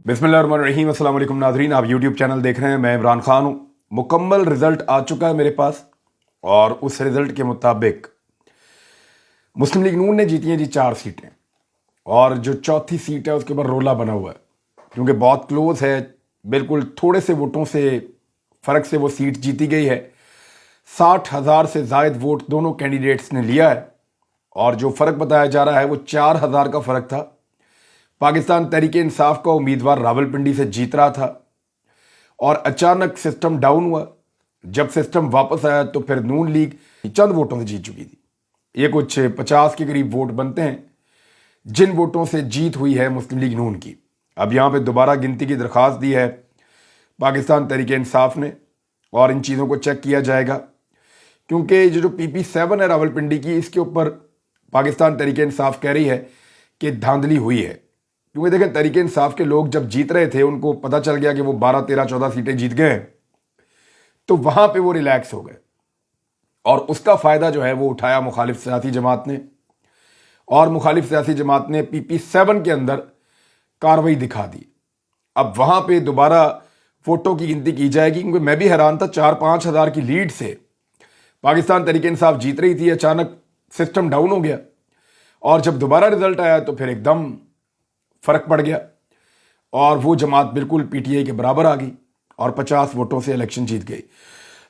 बिस्मिल्लाहिर्रहमानिर्रहीम। अस्सलाम वालेकुम नाज़रीन, आप यूट्यूब चैनल देख रहे हैं। मैं इमरान खान हूँ। मुकम्मल रिज़ल्ट आ चुका है मेरे पास और उस रिज़ल्ट के मुताबिक मुस्लिम लीग नून ने जीती हैं जी 4 सीटें, और जो चौथी सीट है उसके ऊपर रोला बना हुआ है क्योंकि बहुत क्लोज है, बिल्कुल थोड़े से वोटों से फ़र्क से वो सीट जीती गई है। 60,000 से ज़ायद वोट दोनों कैंडिडेट्स ने लिया है और जो फ़र्क बताया जा रहा है वो 4,000 का फ़र्क था। पाकिस्तान तहरीक इंसाफ का उम्मीदवार रावलपिंडी से जीत रहा था और अचानक सिस्टम डाउन हुआ। जब सिस्टम वापस आया तो फिर नून लीग चंद वोटों से जीत चुकी थी। ये कुछ 50 के करीब वोट बनते हैं जिन वोटों से जीत हुई है मुस्लिम लीग नून की। अब यहाँ पे दोबारा गिनती की दरख्वास्त दी है पाकिस्तान तहरीक इंसाफ ने और इन चीज़ों को चेक किया जाएगा क्योंकि ये जो PP7 है रावलपिंडी की, इसके ऊपर पाकिस्तान तहरीक इंसाफ कह रही है कि धांधली हुई है। क्योंकि देखें, तहरीक इंसाफ के लोग जब जीत रहे थे, उनको पता चल गया कि वो 12, 13, 14 सीटें जीत गए, तो वहां पे वो रिलैक्स हो गए और उसका फ़ायदा जो है वो उठाया मुखालिफ सियासी जमात ने, और मुखालिफ सियासी जमात ने PP7 के अंदर कार्रवाई दिखा दी। अब वहां पे दोबारा वोटों की गिनती की जाएगी क्योंकि मैं भी हैरान था, 4-5 हज़ार की लीड से पाकिस्तान तहरीक इंसाफ जीत रही थी, अचानक सिस्टम डाउन हो गया और जब दोबारा रिजल्ट आया तो फिर एकदम फ़र्क पड़ गया और वो जमात बिल्कुल PTI के बराबर आ गई और 50 वोटों से इलेक्शन जीत गई।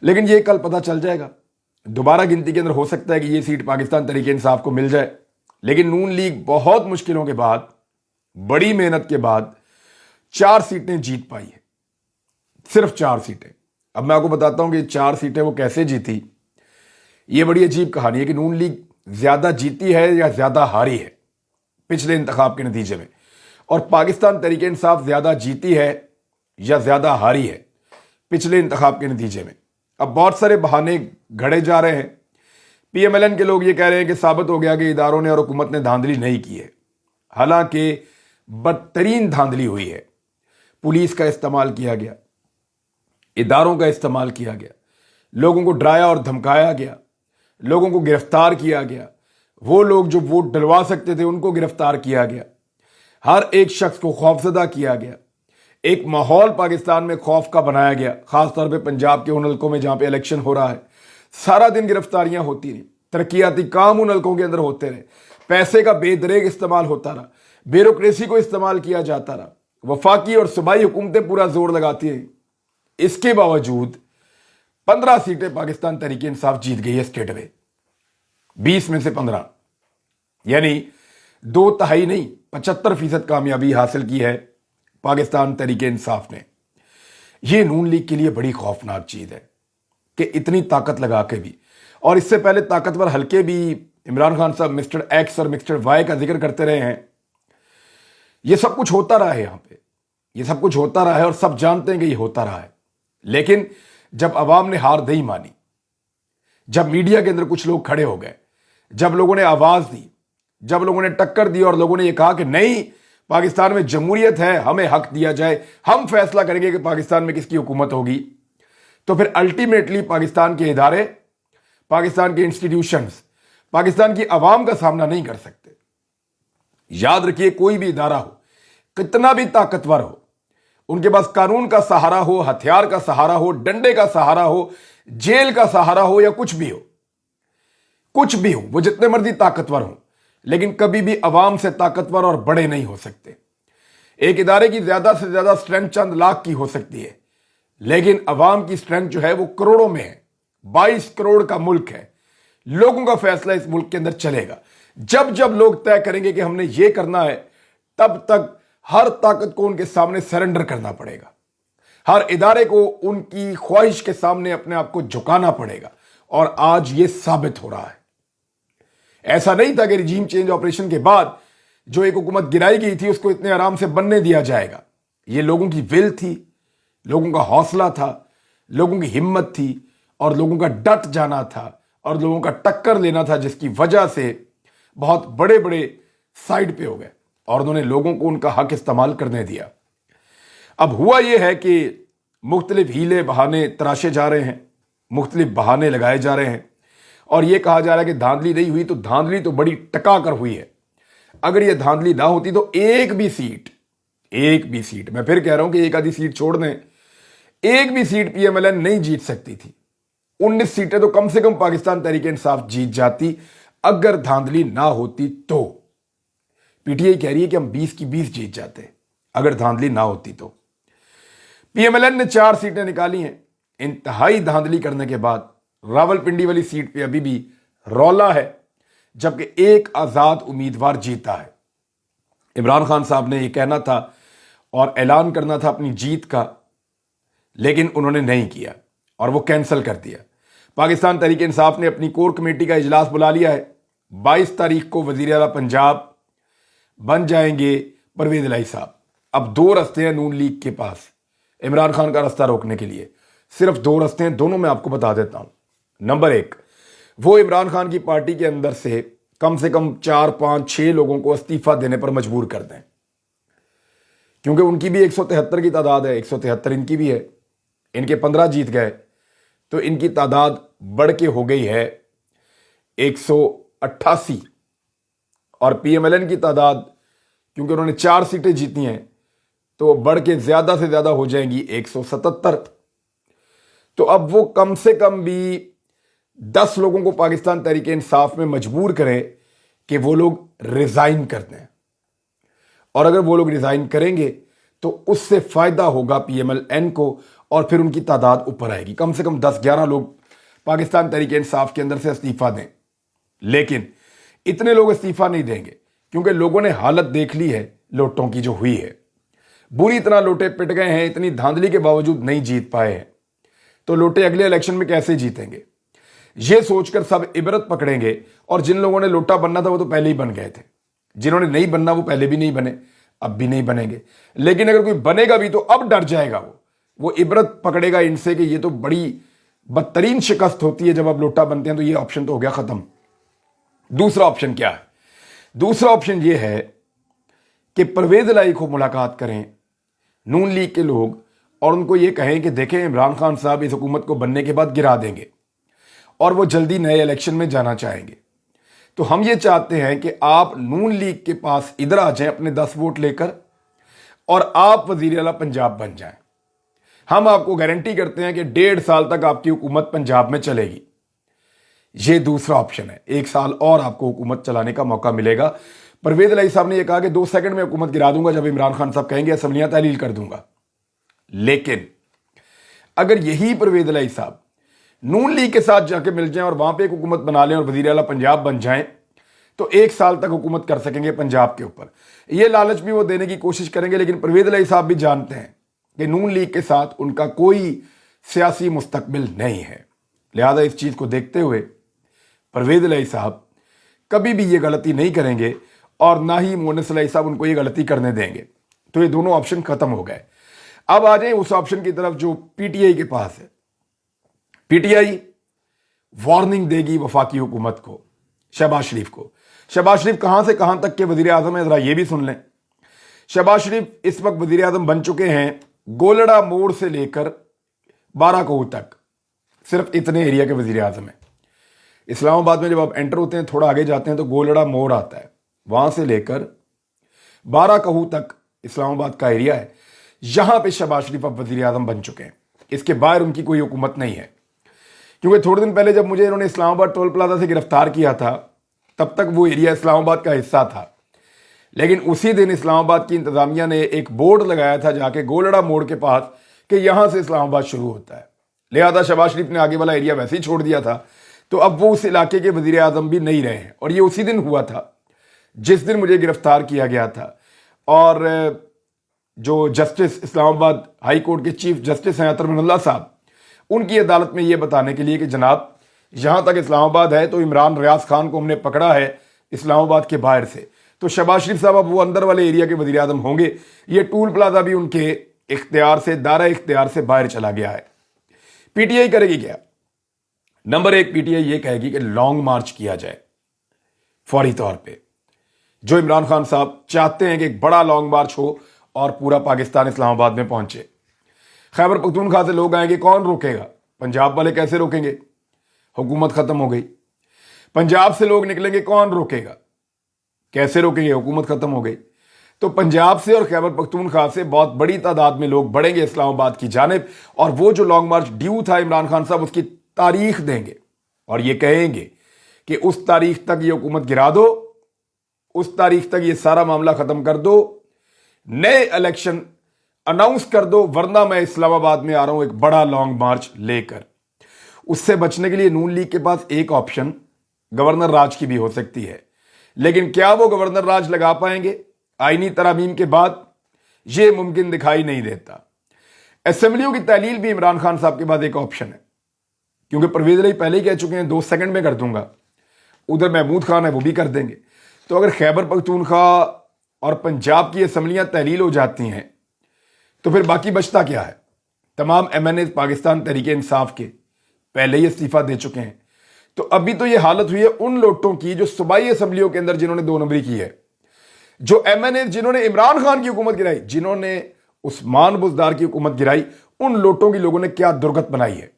लेकिन ये कल पता चल जाएगा, दोबारा गिनती के अंदर हो सकता है कि ये सीट पाकिस्तान तहरीक इंसाफ को मिल जाए। लेकिन नून लीग बहुत मुश्किलों के बाद, बड़ी मेहनत के बाद 4 सीटें जीत पाई है, सिर्फ 4 सीटें। अब मैं आपको बताता हूं कि 4 सीटें वो कैसे जीती। ये बड़ी अजीब कहानी है कि नून लीग ज़्यादा जीती है या ज़्यादा हारी है पिछले इंतखाब के नतीजे में, और पाकिस्तान तहरीक इंसाफ ज़्यादा जीती है या ज़्यादा हारी है पिछले इंतखाब के नतीजे में। अब बहुत सारे बहाने घड़े जा रहे हैं। PMLN के लोग ये कह रहे हैं कि साबित हो गया कि इदारों ने और हुकूमत ने धांधली नहीं की है, हालांकि बदतरीन धांधली हुई है। पुलिस का इस्तेमाल किया गया, इदारों का इस्तेमाल किया गया, लोगों को डराया और धमकाया गया, लोगों को गिरफ्तार किया गया, वो लोग जो वोट डलवा सकते थे उनको गिरफ्तार किया गया, हर एक शख्स को खौफजदा किया गया। एक माहौल पाकिस्तान में खौफ का बनाया गया, खासतौर पे पंजाब के उन हलकों में जहां पे इलेक्शन हो रहा है। सारा दिन गिरफ्तारियां होती रही, तरक्याती काम उन हलकों के अंदर होते रहे, पैसे का बेदरेग इस्तेमाल होता रहा, ब्यूरोक्रेसी को इस्तेमाल किया जाता रहा, वफाकी और सूबाई हुकूमतें पूरा जोर लगाती रही। इसके बावजूद 15 सीटें पाकिस्तान तहरीक इंसाफ जीत गई है स्टेट में, 20 में से 15, यानी 2/3 नहीं, 75% कामयाबी हासिल की है पाकिस्तान तहरीक इंसाफ ने। यह नून लीग के लिए बड़ी खौफनाक चीज है कि इतनी ताकत लगा के भी, और इससे पहले ताकतवर हल्के भी इमरान खान साहब मिस्टर X और मिस्टर Y का जिक्र करते रहे हैं। यह सब कुछ होता रहा है, यहां पे यह सब कुछ होता रहा है और सब जानते हैं कि यह होता रहा है। लेकिन जब अवाम ने हार नहीं मानी, जब मीडिया के अंदर कुछ लोग खड़े हो गए, जब लोगों ने आवाज दी, जब लोगों ने टक्कर दी और लोगों ने यह कहा कि नहीं, पाकिस्तान में जमहूरियत है, हमें हक दिया जाए, हम फैसला करेंगे कि पाकिस्तान में किसकी हुकूमत होगी, तो फिर अल्टीमेटली पाकिस्तान के इदारे, पाकिस्तान के इंस्टीट्यूशंस पाकिस्तान की आवाम का सामना नहीं कर सकते। याद रखिए, कोई भी इदारा हो, कितना भी ताकतवर हो, उनके पास कानून का सहारा हो, हथियार का सहारा हो, डंडे का सहारा हो, जेल का सहारा हो या कुछ भी हो, वो जितने मर्जी ताकतवर हो, लेकिन कभी भी अवाम से ताकतवर और बड़े नहीं हो सकते। एक इदारे की ज्यादा से ज्यादा स्ट्रेंथ चंद लाख की हो सकती है, लेकिन अवाम की स्ट्रेंथ जो है वो करोड़ों में है। 22 करोड़ का मुल्क है, लोगों का फैसला इस मुल्क के अंदर चलेगा। जब जब लोग तय करेंगे कि हमने ये करना है, तब तक हर ताकत को उनके सामने सरेंडर करना पड़ेगा, हर इदारे को उनकी ख्वाहिश के सामने अपने आप को झुकाना पड़ेगा, और आज ये साबित हो रहा है। ऐसा नहीं था कि रिजीम चेंज ऑपरेशन के बाद जो एक हुकूमत गिराई गई थी उसको इतने आराम से बनने दिया जाएगा। ये लोगों की विल थी, लोगों का हौसला था, लोगों की हिम्मत थी और लोगों का डट जाना था और लोगों का टक्कर लेना था, जिसकी वजह से बहुत बड़े बड़े साइड पे हो गए और उन्होंने लोगों को उनका हक इस्तेमाल करने दिया। अब हुआ यह है कि मुख्तलिफ हीले बहाने तराशे जा रहे हैं, मुख्तलिफ बहाने लगाए जा रहे हैं और यह कहा जा रहा है कि धांधली नहीं हुई, तो धांधली तो बड़ी टका कर हुई है। अगर यह धांधली ना होती तो एक भी सीट एक भी सीट, मैं फिर कह रहा हूं कि एक आधी सीट छोड़ दें, एक भी सीट पीएमएलएन नहीं जीत सकती थी। 19 सीटें तो कम से कम पाकिस्तान तहरीक इंसाफ जीत जाती अगर धांधली ना होती तो। पीटीआई कह रही है कि हम 20 की 20 जीत जाते अगर धांधली ना होती तो। पीएमएलएन ने 4 सीटें निकाली हैं। इंतहाई धांधली करने के बाद रावलपिंडी वाली सीट पे अभी भी रौला है, जबकि एक आजाद उम्मीदवार जीता है। इमरान खान साहब ने यह कहना था और ऐलान करना था अपनी जीत का, लेकिन उन्होंने नहीं किया और वो कैंसिल कर दिया। पाकिस्तान तहरीक इंसाफ ने अपनी कोर कमेटी का इजलास बुला लिया है। 22 तारीख को वजीर आला पंजाब बन जाएंगे परवेज इलाही साहब। अब 2 रास्ते हैं नून लीग के पास इमरान खान का रास्ता रोकने के लिए, सिर्फ 2 रास्ते हैं, दोनों मैं आपको बता देता हूं। नंबर 1, वो इमरान खान की पार्टी के अंदर से कम 4, 5, 6 लोगों को इस्तीफा देने पर मजबूर कर दें, क्योंकि उनकी भी 173 की तादाद है, 173 इनकी भी है। इनके 15 जीत गए तो इनकी तादाद बढ़ के हो गई है 188, और पीएमएलएन की तादाद, क्योंकि उन्होंने 4 सीटें जीती हैं, तो बढ़ के ज्यादा से ज्यादा हो जाएंगी 177। तो अब वो कम से कम भी 10 लोगों को पाकिस्तान तहरीक इंसाफ में मजबूर करें कि वो लोग रिजाइन कर दें, और अगर वो लोग रिजाइन करेंगे तो उससे फायदा होगा पीएमएलएन को, और फिर उनकी तादाद ऊपर आएगी। कम से कम 10-11 लोग पाकिस्तान तहरीक इंसाफ के अंदर से इस्तीफा दें, लेकिन इतने लोग इस्तीफा नहीं देंगे क्योंकि लोगों ने हालत देख ली है लोटों की जो हुई है। बुरी तरह लोटे पिट गए हैं, इतनी धांधली के बावजूद नहीं जीत पाए हैं, तो लोटे अगले इलेक्शन में कैसे जीतेंगे, यह सोचकर सब इबरत पकड़ेंगे। और जिन लोगों ने लोटा बनना था वो तो पहले ही बन गए थे, जिन्होंने नहीं बनना वो पहले भी नहीं बने, अब भी नहीं बनेंगे। लेकिन अगर कोई बनेगा भी तो अब डर जाएगा, वो इबरत पकड़ेगा इनसे कि ये तो बड़ी बदतरीन शिकस्त होती है जब आप लोटा बनते हैं। तो ये ऑप्शन तो हो गया खत्म। दूसरा ऑप्शन क्या है? दूसरा ऑप्शन ये है कि परवेज इलाही को मुलाकात करें नून लीग के लोग और उनको ये कहें कि देखें, इमरान खान साहब इस हुकूमत को बनने के बाद गिरा देंगे और वो जल्दी नए इलेक्शन में जाना चाहेंगे। तो हम ये चाहते हैं कि आप नून लीग के पास इधर आ जाएं अपने 10 वोट लेकर, और आप वजीर आला पंजाब बन जाएं। हम आपको गारंटी करते हैं कि 1.5 साल तक आपकी हुकूमत पंजाब में चलेगी। ये दूसरा ऑप्शन है, 1 साल और आपको हुकूमत चलाने का मौका मिलेगा। परवेज इलाही साहब ने यह कहा कि 2 सेकंड में हुकूमत गिरा दूंगा, जब इमरान खान साहब कहेंगे असम्बलियां तहलील कर दूंगा। लेकिन अगर यही परवेज इलाही साहब नून लीग के साथ जाके मिल जाएं और वहां पे एक हुकूमत बना लें और वजीर आला पंजाब बन जाएं, तो 1 साल तक हुकूमत कर सकेंगे पंजाब के ऊपर। यह लालच भी वो देने की कोशिश करेंगे, लेकिन परवेज इलाही साहब भी जानते हैं कि नून लीग के साथ उनका कोई सियासी मुस्तकबिल नहीं है। लिहाजा इस चीज को देखते हुए परवेज इलाही साहब कभी भी ये गलती नहीं करेंगे और ना ही मोनिस इलाही साहब उनको ये गलती करने देंगे। तो ये दोनों ऑप्शन खत्म हो गए। अब आ जाए उस ऑप्शन की तरफ जो पीटीआई के पास है। पीटीआई वार्निंग देगी वफाकी हुकूमत को, शहबाज शरीफ को। शहबाज शरीफ कहां से कहां तक के वजीर आजम है, जरा ये भी सुन लें। शहबाज शरीफ इस वक्त वजीर आजम बन चुके हैं गोलड़ा मोड़ से लेकर बाराकोह तक, सिर्फ इतने एरिया के वजीर आजम हैं। इस्लामाबाद में जब आप एंटर होते हैं, थोड़ा आगे जाते हैं तो गोलड़ा मोड़ आता है, वहां से लेकर बाराकोह तक इस्लामाबाद का एरिया है। यहां पे शहबाज शरीफ अब वजीर आजम बन चुके हैं। इसके बाहर उनकी कोई हुकूमत नहीं है, क्योंकि थोड़े दिन पहले जब मुझे इन्होंने इस्लामाबाद टोल प्लाजा से गिरफ्तार किया था, तब तक वो एरिया इस्लामाबाद का हिस्सा था। लेकिन उसी दिन इस्लामाबाद की इंतजामिया ने एक बोर्ड लगाया था जाके गोलड़ा मोड़ के पास कि यहां से इस्लामाबाद शुरू होता है। लिहाजा शहबाज शरीफ ने आगे वाला एरिया वैसे ही छोड़ दिया था, तो अब वो उस इलाके के वजीर आजम भी नहीं रहे हैं। और ये उसी दिन हुआ था जिस दिन मुझे गिरफ्तार किया गया था। और जो जस्टिस इस्लामाबाद हाई कोर्ट के चीफ जस्टिस हैं अतर मिनल्ला साहब, उनकी अदालत में ये बताने के लिए कि जनाब जहां तक इस्लामाबाद है तो इमरान रियाज खान को हमने पकड़ा है इस्लामाबाद के बाहर से, तो शहबाज शरीफ साहब अब वो अंदर वाले एरिया के वजीर आजम होंगे। ये टूल प्लाजा भी उनके इख्तियार से, दायरा इख्तियार से बाहर चला गया है। पीटीआई करेगी क्या? नंबर 1, पीटीआई ये कहेगी कि लॉन्ग मार्च किया जाए फौरी तौर पे, जो इमरान खान साहब चाहते हैं कि एक बड़ा लॉन्ग मार्च हो और पूरा पाकिस्तान इस्लामाबाद में पहुंचे। खैबर पख्तूनख्वा से लोग आएंगे, कौन रोकेगा? पंजाब वाले कैसे रोकेंगे? हुकूमत खत्म हो गई। पंजाब से लोग निकलेंगे, कौन रोकेगा? कैसे रोकेंगे? हुकूमत खत्म हो गई। तो पंजाब से और खैबर पख्तूनख्वा से बहुत बड़ी तादाद में लोग बढ़ेंगे इस्लामाबाद की जानिब, और वो जो लॉन्ग मार्च ड्यू था इमरान खान साहब उसकी तारीख देंगे और ये कहेंगे कि उस तारीख तक ये हुकूमत गिरा दो, उस तारीख तक ये सारा मामला खत्म कर दो, नए इलेक्शन अनाउंस कर दो, वरना मैं इस्लामाबाद में आ रहा हूं एक बड़ा लॉन्ग मार्च लेकर। उससे बचने के लिए नून लीग के पास एक ऑप्शन गवर्नर राज की भी हो सकती है, लेकिन क्या वो गवर्नर राज लगा पाएंगे आईनी तरामीम के बाद? ये मुमकिन दिखाई नहीं देता। असेंबलियों की तहलील भी इमरान खान साहब के पास एक ऑप्शन है, क्योंकि परवेज अली पहले ही कह चुके हैं 2 सेकंड में कर दूंगा, उधर महमूद खान है वो भी कर देंगे। तो अगर खैबर पख्तूनख्वा और पंजाब की असेंबलियां तहलील हो जाती हैं तो फिर बाकी बचता क्या है? तमाम MNA पाकिस्तान तहरीक इंसाफ के पहले ही इस्तीफा दे चुके हैं। तो अभी तो ये हालत हुई है उन लोटों की जो सूबाई असेंबलियों के अंदर जिन्होंने 2 नंबरी की है, जो MNA जिन्होंने इमरान खान की हुकूमत गिराई, जिन्होंने उस्मान बुज़दार की हुकूमत गिराई, उन लोटों की लोगों ने क्या दुर्गत बनाई है।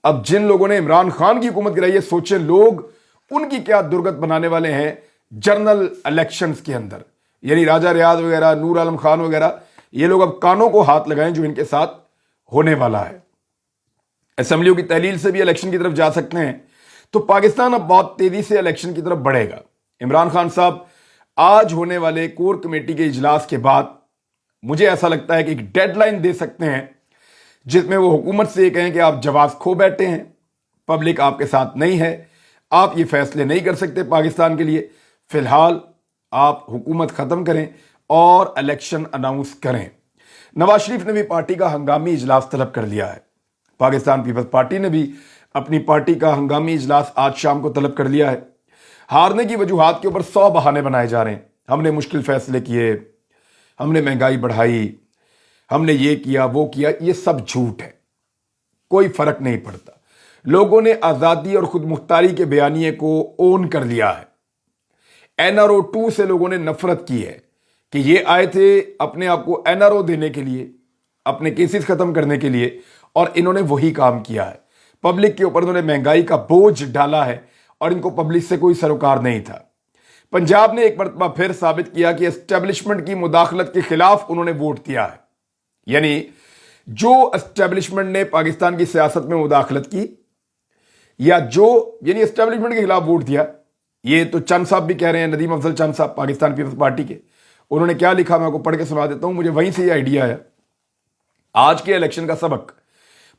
अब जिन लोगों ने इमरान खान की हुकूमत गिराई है, सोचें लोग उनकी क्या दुर्गत बनाने वाले हैं जनरल इलेक्शंस के अंदर। यानी राजा रियाज वगैरह, नूर आलम खान वगैरह, ये लोग अब कानों को हाथ लगाएं जो इनके साथ होने वाला है। असेंबलियों की तहलील से भी इलेक्शन की तरफ जा सकते हैं। तो पाकिस्तान अब बहुत तेजी से इलेक्शन की तरफ बढ़ेगा। इमरान खान साहब आज होने वाले कोर कमेटी के इजलास के बाद मुझे ऐसा लगता है कि एक डेडलाइन दे सकते हैं जिसमें वो हुकूमत से ये कहें कि आप जवाब खो बैठे हैं, पब्लिक आपके साथ नहीं है, आप ये फैसले नहीं कर सकते पाकिस्तान के लिए, फिलहाल आप हुकूमत खत्म करें और इलेक्शन अनाउंस करें। नवाज शरीफ ने भी पार्टी का हंगामी इजलास तलब कर लिया है। पाकिस्तान पीपल्स पार्टी ने भी अपनी पार्टी का हंगामी इजलास आज शाम को तलब कर लिया है। हारने की वजूहात के ऊपर 100 बहाने बनाए जा रहे हैं। हमने मुश्किल फैसले किए, हमने महंगाई बढ़ाई, हमने ये किया वो किया, ये सब झूठ है, कोई फर्क नहीं पड़ता। लोगों ने आज़ादी और खुद मुख्तारी के बयानिए को ओन कर लिया है। NRO 2 से लोगों ने नफरत की है कि ये आए थे अपने आप को NRO देने के लिए, अपने केसेस खत्म करने के लिए, और इन्होंने वही काम किया है। पब्लिक के ऊपर इन्होंने महंगाई का बोझ डाला है और इनको पब्लिक से कोई सरोकार नहीं था। पंजाब ने एक मरतबा फिर साबित किया कि एस्टेब्लिशमेंट की मुदाखलत के खिलाफ उन्होंने वोट दिया है। यानी जो एस्टेब्लिशमेंट ने पाकिस्तान की सियासत में मुदाखलत की, या जो यानी एस्टेब्लिशमेंट के खिलाफ वोट दिया, ये तो चंद साहब भी कह रहे हैं, नदीम अफजल चंद साहब पाकिस्तान पीपल्स पार्टी के। उन्होंने क्या लिखा मैं आपको पढ़ के सुना देता हूं, मुझे वहीं से ये आइडिया आया। आज के इलेक्शन का सबक,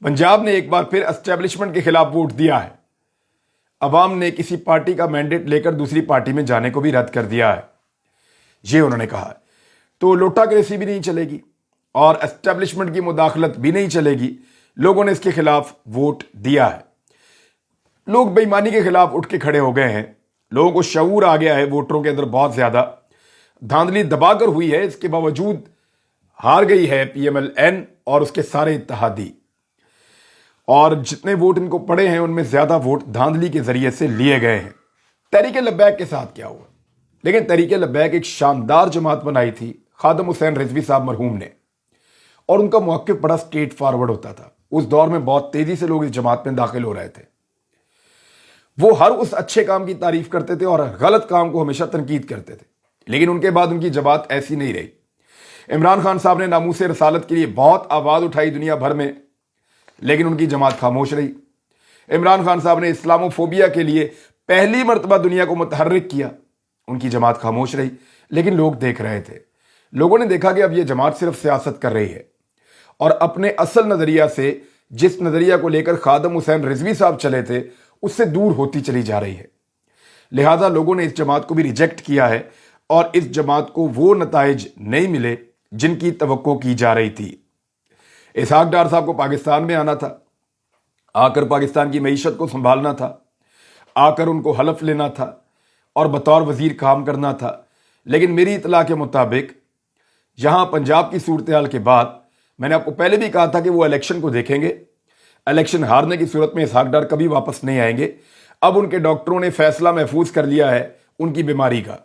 पंजाब ने एक बार फिर एस्टेब्लिशमेंट के खिलाफ वोट दिया है। अवाम ने किसी पार्टी का मैंडेट लेकर दूसरी पार्टी में जाने को भी रद्द कर दिया है, ये उन्होंने कहा है। तो लोटा क्रेसी भी नहीं चलेगी और एस्टेब्लिशमेंट की मुदाखलत भी नहीं चलेगी। लोगों ने इसके खिलाफ वोट दिया है। लोग बेईमानी के खिलाफ उठ के खड़े हो गए हैं। लोगों को शऊर आ गया है, वोटरों के अंदर बहुत ज्यादा धांधली दबाकर हुई है। इसके बावजूद हार गई है PMLN और उसके सारे इत्तेहादी, और जितने वोट इनको पड़े हैं उनमें ज्यादा वोट धांधली के जरिए से लिए गए हैं। तहरीक लब्बैक के साथ क्या हुआ? लेकिन तहरीक लब्बैक एक शानदार जमात बनाई थी खादम हुसैन रिजवी साहब मरहूम ने, और उनका मौक़िफ़ बड़ा स्ट्रेट फॉरवर्ड होता था। उस दौर में बहुत तेजी से लोग इस जमात में दाखिल हो रहे थे। वो हर उस अच्छे काम की तारीफ करते थे और गलत काम को हमेशा तनकीद करते थे, लेकिन उनके बाद उनकी जमात ऐसी नहीं रही। इमरान खान साहब ने नामूसे रसालत के लिए बहुत आवाज़ उठाई दुनिया भर में, लेकिन उनकी जमात खामोश रही। इमरान खान साहब ने इस्लामोफोबिया के लिए पहली मरतबा दुनिया को मुतहर्रिक किया, उनकी जमात खामोश रही, लेकिन लोग देख रहे थे। लोगों ने देखा कि अब यह जमात सिर्फ सियासत कर रही है और अपने असल नज़रिया से, जिस नज़रिया को लेकर खादम हुसैन रिजवी साहब चले थे, उससे दूर होती चली जा रही है। लिहाजा लोगों ने इस जमात को भी रिजेक्ट किया है और इस जमात को वो नताइज नहीं मिले जिनकी तवक्को की जा रही थी। इसहाक डार साहब को पाकिस्तान में आना था, आकर पाकिस्तान की मईशत को संभालना था, आकर उनको हलफ लेना था और बतौर वजीर काम करना था। लेकिन मेरी इतला के मुताबिक यहाँ पंजाब की सूरत हाल के बाद, मैंने आपको पहले भी कहा था कि वो इलेक्शन को देखेंगे। इलेक्शन हारने की सूरत में इसहाक डार कभी वापस नहीं आएंगे। अब उनके डॉक्टरों ने फैसला महफूज कर लिया है उनकी बीमारी का,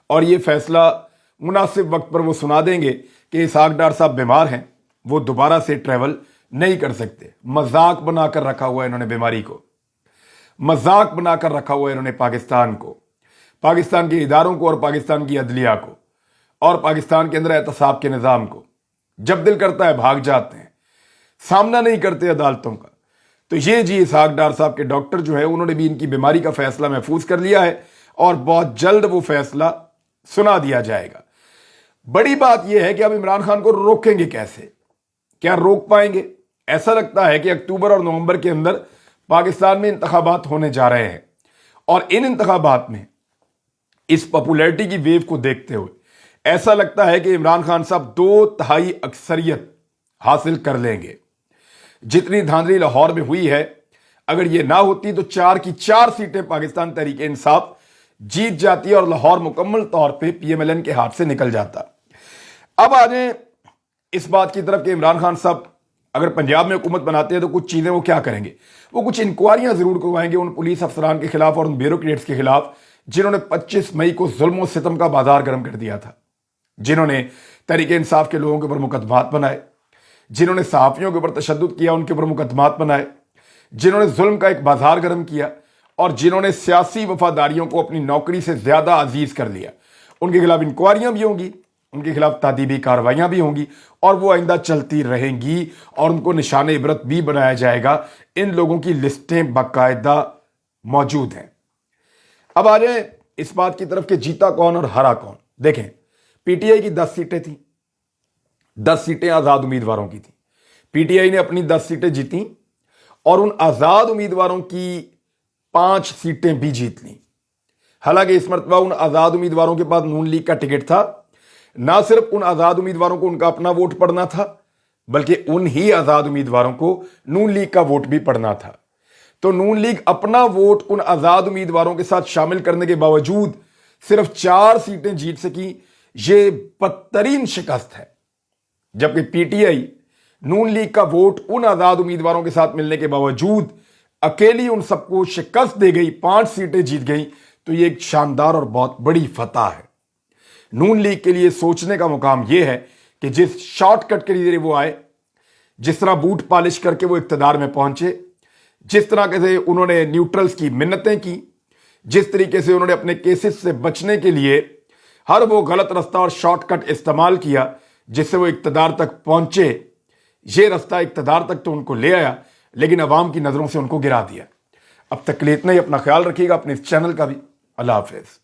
और ये फैसला मुनासिब वक्त पर वो सुना देंगे कि इसहाक डार साहब बीमार हैं, वो दोबारा से ट्रैवल नहीं कर सकते। मजाक बनाकर रखा हुआ है इन्होंने बीमारी को, मजाक बनाकर रखा हुआ है इन्होंने पाकिस्तान को, पाकिस्तान के इदारों को और पाकिस्तान की अदलिया को। اور پاکستان کے اندر احتساب کے نظام کو جب دل کرتا ہے بھاگ جاتے ہیں، سامنا نہیں کرتے عدالتوں کا۔ تو یہ جی اسحاق ڈار صاحب کے ڈاکٹر جو ہے انہوں نے بھی ان کی بیماری کا فیصلہ محفوظ کر لیا ہے اور بہت جلد وہ فیصلہ سنا دیا جائے گا۔ بڑی بات یہ ہے کہ اب عمران خان کو روکیں گے کیسے؟ کیا روک پائیں گے؟ ایسا لگتا ہے کہ اکتوبر اور نومبر کے اندر پاکستان میں انتخابات ہونے جا رہے ہیں، اور ان انتخابات میں اس پاپولیرٹی کی ویو کو دیکھتے ہوئے ایسا لگتا ہے کہ عمران خان صاحب 2/3 اکثریت حاصل کر لیں گے۔ جتنی دھاندلی لاہور میں ہوئی ہے، اگر یہ نہ ہوتی تو 4 کی 4 سیٹیں پاکستان تحریک انصاف جیت جاتی اور لاہور مکمل طور پہ پی ایم ایل این کے ہاتھ سے نکل جاتا۔ اب آ جائیں اس بات کی طرف کہ عمران خان صاحب اگر پنجاب میں حکومت بناتے ہیں تو کچھ چیزیں وہ کیا کریں گے؟ وہ کچھ انکوائریاں ضرور کروائیں گے ان پولیس افسران کے خلاف اور ان بیوروکریٹس کے خلاف جنہوں نے 25 مئی کو ظلم و ستم کا بازار گرم کر دیا تھا، جنہوں نے تحریک انصاف کے لوگوں کے اوپر مقدمات بنائے، جنہوں نے صحافیوں کے اوپر تشدد کیا ان کے اوپر مقدمات بنائے، جنہوں نے ظلم کا ایک بازار گرم کیا، اور جنہوں نے سیاسی وفاداریوں کو اپنی نوکری سے زیادہ عزیز کر لیا، ان کے خلاف انکوائریاں بھی ہوں گی، ان کے خلاف تادیبی کارروائیاں بھی ہوں گی، اور وہ آئندہ چلتی رہیں گی، اور ان کو نشان عبرت بھی بنایا جائے گا۔ ان لوگوں کی لسٹیں باقاعدہ موجود ہیں۔ اب آ جائیں اس بات کی طرف کہ جیتا کون اور ہرا کون۔ دیکھیں، پی ٹی آئی کی 10 سیٹیں تھیں، 10 سیٹیں آزاد امیدواروں کی تھیں۔ پی ٹی آئی نے اپنی 10 سیٹیں جیتیں اور ان آزاد امیدواروں کی 5 سیٹیں بھی جیت لیں۔ حالانکہ اس مرتبہ ان آزاد امیدواروں کے پاس نون لیگ کا ٹکٹ تھا، نہ صرف ان آزاد امیدواروں کو ان کا اپنا ووٹ پڑنا تھا، بلکہ ان ہی آزاد امیدواروں کو نون لیگ کا ووٹ بھی پڑنا تھا۔ تو نون لیگ اپنا ووٹ ان آزاد امیدواروں کے ساتھ شامل کرنے کے باوجود صرف 4 سیٹیں جیت سکی۔ یہ بدترین شکست ہے، جبکہ P T I Noon league کا ووٹ ان آزاد امیدواروں کے ساتھ ملنے کے باوجود اکیلی ان سب کو شکست دے گئی، 5 سیٹیں جیت گئی۔ تو یہ ایک شاندار اور بہت بڑی فتح ہے۔ نون لیگ کے لیے سوچنے کا مقام یہ ہے کہ جس شارٹ کٹ کے ذریعے وہ آئے، جس طرح بوٹ پالش کر کے وہ اقتدار میں پہنچے، جس طرح سے انہوں نے نیوٹرلز کی منتیں کی، جس طریقے سے انہوں نے اپنے کیسز سے بچنے کے لیے ہر وہ غلط رستہ اور شارٹ کٹ استعمال کیا جس سے وہ اقتدار تک پہنچے، یہ رستہ اقتدار تک تو ان کو لے آیا لیکن عوام کی نظروں سے ان کو گرا دیا۔ اب تک کے لیے اتنا ہی۔ اپنا خیال رکھیے گا، اپنے اس چینل کا بھی۔ اللہ حافظ۔